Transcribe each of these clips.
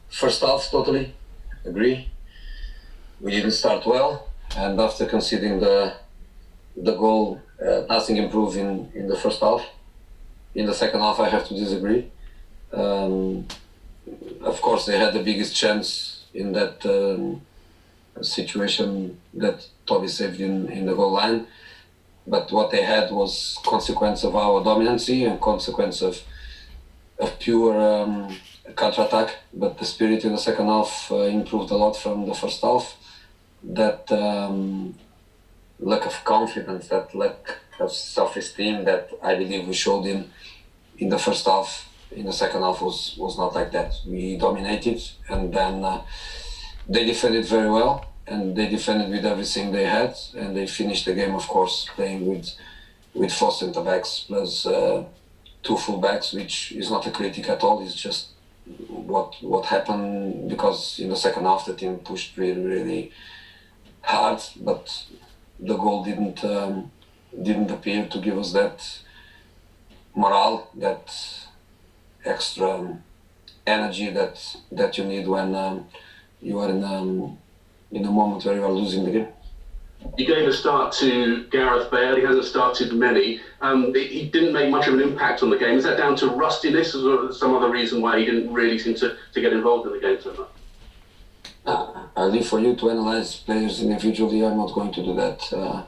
First half, totally agree. We didn't start well, and after conceding the goal, nothing improved in the first half. In the second half, I have to disagree. Of course, they had the biggest chance in that situation that Toby saved in the goal line. But what they had was consequence of our dominancy and consequence of pure counter-attack. But the spirit in the second half improved a lot from the first half. That lack of confidence, that lack of self-esteem that I believe we showed in the first half, in the second half was not like that. We dominated, and then they defended very well, and they defended with everything they had, and they finished the game, of course, playing with 4 centre-backs plus 2 full-backs, which is not a critic at all. It's just what happened, because in the second half the team pushed really, really hard, but the goal didn't appear to give us that morale, that extra energy that you need when you are in a moment where you are losing the game. You gave a start to Gareth Bale. He hasn't started many. He didn't make much of an impact on the game. Is that down to rustiness, or some other reason why he didn't really seem to get involved in the game so much? I leave for you to analyze players individually. I'm not going to do that.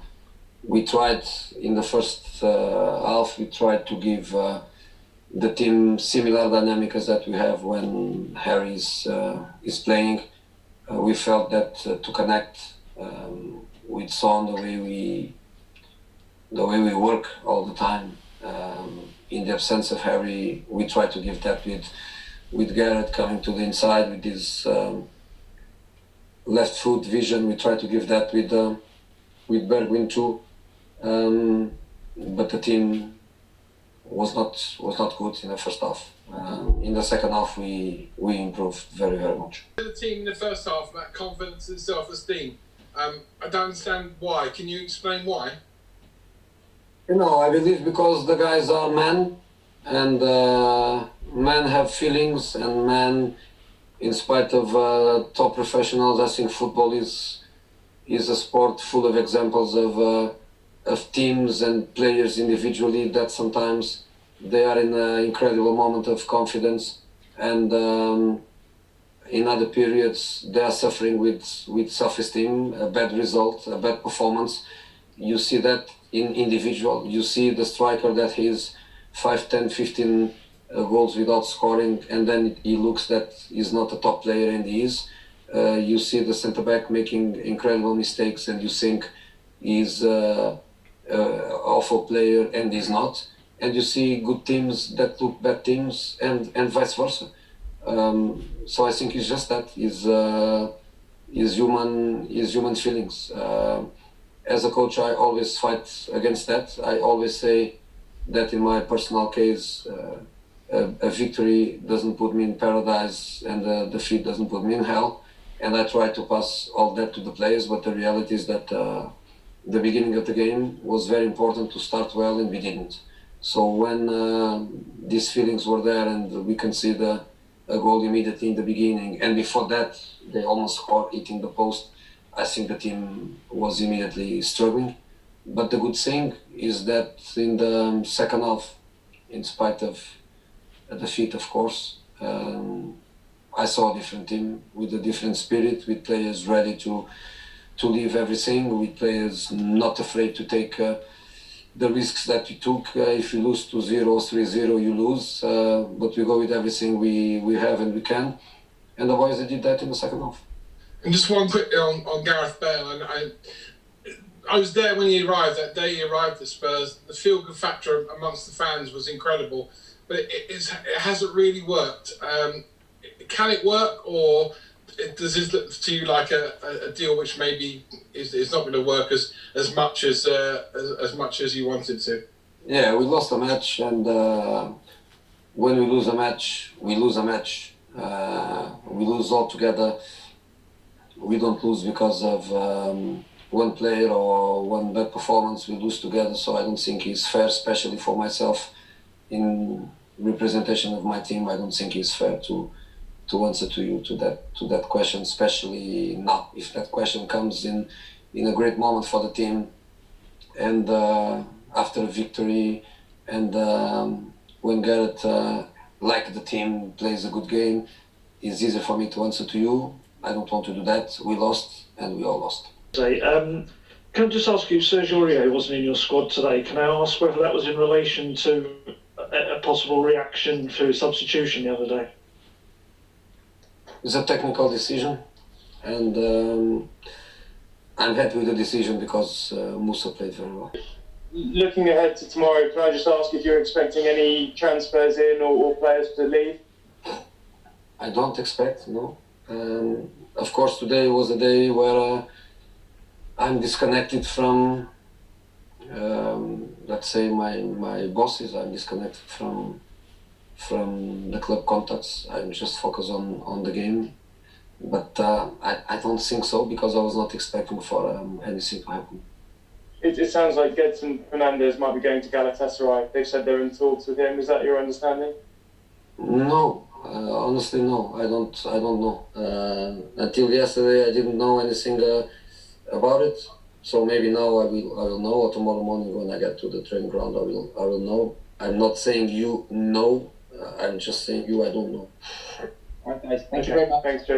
We tried in the first half. We tried to give the team similar dynamic as that we have when Harry is playing. We felt that to connect with Son the way we work all the time. In the absence of Harry, we try to give that with Gareth coming to the inside with his left foot vision. We try to give that with Bergwijn too. But the team was not good in the first half. In the second half, we improved very, very much. The team in the first half, that confidence and self-esteem. I don't understand why. Can you explain why? I believe because the guys are men, and men have feelings, and men, in spite of top professionals, I think football is a sport full of examples of teams and players individually that sometimes they are in an incredible moment of confidence, and in other periods they are suffering with self-esteem, a bad result, a bad performance. You see that in individual. You see the striker that he's 5, 10, 15 goals without scoring, and then he looks that he's not a top player, and he is. You see the centre-back making incredible mistakes, and you think he's awful player, and he's not. And you see good teams that look bad teams, and vice versa. So I think it's just that is human feelings. As a coach, I always fight against that. I always say that in my personal case, a victory doesn't put me in paradise, and a defeat doesn't put me in hell. And I try to pass all that to the players, but the reality is that the beginning of the game was very important to start well, and we didn't. So when these feelings were there, and we conceded a goal immediately in the beginning, and before that they almost scored hitting the post, I think the team was immediately struggling. But the good thing is that in the second half, in spite of a defeat, of course, I saw a different team with a different spirit, with players ready to leave everything, with players not afraid to take the risks that you took. If you lose 2-0, 3-0, you lose. But we go with everything we have and we can. And the boys, they did that in the second half. And just one quickly on Gareth Bale. And I was there when he arrived, that day he arrived at Spurs. The feel-good factor amongst the fans was incredible. But it hasn't really worked. Can it work, or does this look to you like a deal which maybe is not going to work as much as you wanted to? Yeah, we lost a match, and when we lose a match, we lose a match. We lose altogether. We don't lose because of one player or one bad performance. We lose together, so I don't think it's fair, especially for myself, in representation of my team, I don't think it's fair to answer to you to that question, especially now. If that question comes in a great moment for the team, and after a victory, and when Gareth, like the team, plays a good game, it's easier for me to answer to you. I don't want to do that. We lost, and we all lost. Can I just ask you, Sergio Aurier wasn't in your squad today. Can I ask whether that was in relation to a possible reaction to substitution the other day? It's a technical decision, and I'm happy with the decision because Musa played very well. Looking ahead to tomorrow, can I just ask if you're expecting any transfers in or players to leave? I don't expect, no. Of course, today was a day where I'm disconnected from, let's say, my bosses. I'm disconnected from the club contacts. I'm just focused on the game. But I don't think so, because I was not expecting for anything to happen. It sounds like Gedson Fernandez might be going to Galatasaray. They've said they're in talks with him. Is that your understanding? No, honestly, no. I don't know. Until yesterday, I didn't know anything about it. So maybe now I will know, or tomorrow morning when I get to the training ground, I will know. I'm not saying you know. I'm just saying I don't know. Okay, thank you very much. Thanks, Jose.